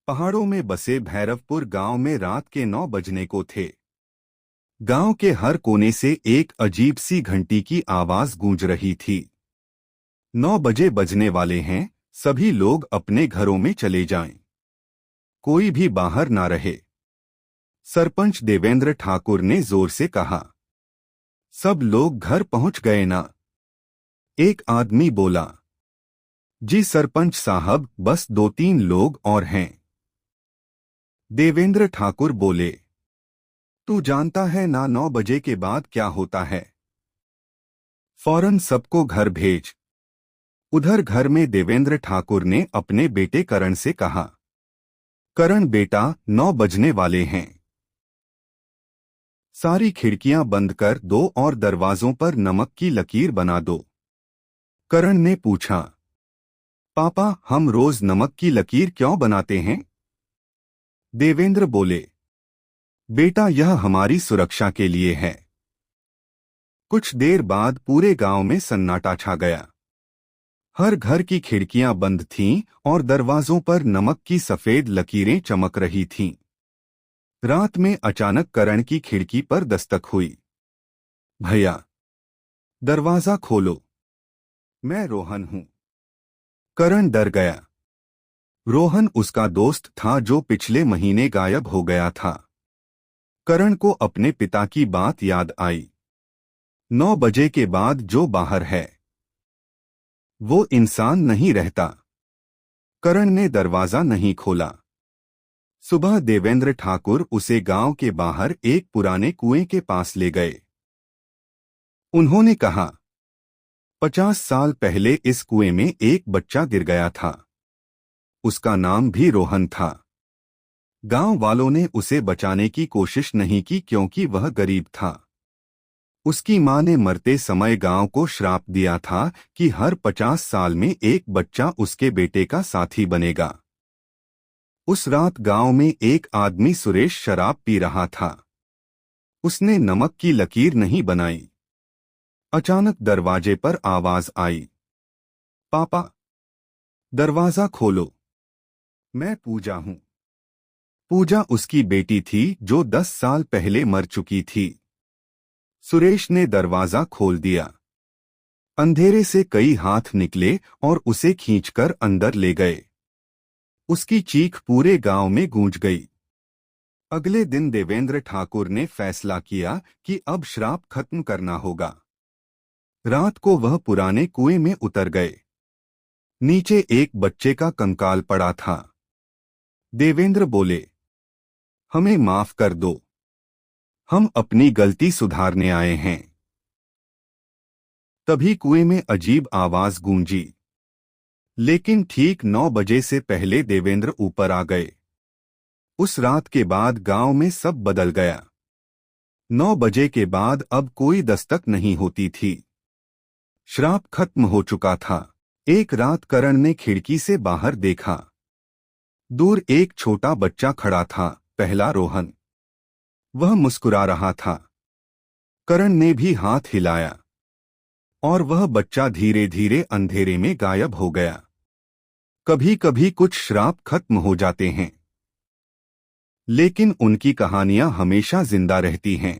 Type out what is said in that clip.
पहाड़ों में बसे भैरवपुर गांव में रात के 9 बजने को थे। गांव के हर कोने से एक अजीब सी घंटी की आवाज गूंज रही थी। 9 बजे बजने वाले हैं, सभी लोग अपने घरों में चले जाएं। कोई भी बाहर ना रहे। सरपंच देवेंद्र ठाकुर ने जोर से कहा, सब लोग घर पहुंच गए ना? एक आदमी बोला, जी सरपंच साहब, बस 2-3 लोग और हैं। देवेंद्र ठाकुर बोले, तू जानता है ना 9 बजे के बाद क्या होता है? फौरन सबको घर भेज। उधर घर में देवेंद्र ठाकुर ने अपने बेटे करण से कहा, करण बेटा, 9 बजने वाले हैं। सारी खिड़कियां बंद कर दो और दरवाजों पर नमक की लकीर बना दो। करण ने पूछा, पापा, हम रोज नमक की लकीर क्यों बनाते हैं? देवेंद्र बोले, बेटा, यह हमारी सुरक्षा के लिए है। कुछ देर बाद पूरे गांव में सन्नाटा छा गया। हर घर की खिड़कियां बंद थीं और दरवाजों पर नमक की सफेद लकीरें चमक रही थीं। रात में अचानक करण की खिड़की पर दस्तक हुई। भैया, दरवाजा खोलो, मैं रोहन हूं। करण डर गया। रोहन उसका दोस्त था जो पिछले महीने गायब हो गया था। करण को अपने पिता की बात याद आई, 9 बजे के बाद जो बाहर है वो इंसान नहीं रहता। करण ने दरवाजा नहीं खोला। सुबह देवेंद्र ठाकुर उसे गांव के बाहर एक पुराने कुएं के पास ले गए। उन्होंने कहा, 50 साल पहले इस कुएं में एक बच्चा गिर गया था। उसका नाम भी रोहन था। गांव वालों ने उसे बचाने की कोशिश नहीं की क्योंकि वह गरीब था। उसकी मां ने मरते समय गांव को श्राप दिया था कि हर 50 साल में एक बच्चा उसके बेटे का साथी बनेगा। उस रात गांव में एक आदमी सुरेश शराब पी रहा था। उसने नमक की लकीर नहीं बनाई। अचानक दरवाजे पर आवाज आई, पापा, दरवाजा खोलो, मैं पूजा हूं। पूजा उसकी बेटी थी जो 10 साल पहले मर चुकी थी। सुरेश ने दरवाजा खोल दिया। अंधेरे से कई हाथ निकले और उसे खींचकर अंदर ले गए। उसकी चीख पूरे गांव में गूंज गई। अगले दिन देवेंद्र ठाकुर ने फैसला किया कि अब श्राप खत्म करना होगा। रात को वह पुराने कुएं में उतर गए। नीचे एक बच्चे का कंकाल पड़ा था। देवेंद्र बोले, हमें माफ कर दो, हम अपनी गलती सुधारने आए हैं। तभी कुएं में अजीब आवाज गूंजी। लेकिन ठीक 9 बजे से पहले देवेंद्र ऊपर आ गए। उस रात के बाद गांव में सब बदल गया। 9 बजे के बाद अब कोई दस्तक नहीं होती थी। श्राप खत्म हो चुका था। एक रात करण ने खिड़की से बाहर देखा। दूर एक छोटा बच्चा खड़ा था, पहला रोहन। वह मुस्कुरा रहा था। करण ने भी हाथ हिलाया और वह बच्चा धीरे धीरे अंधेरे में गायब हो गया। कभी कभी कुछ श्राप खत्म हो जाते हैं, लेकिन उनकी कहानियां हमेशा जिंदा रहती हैं।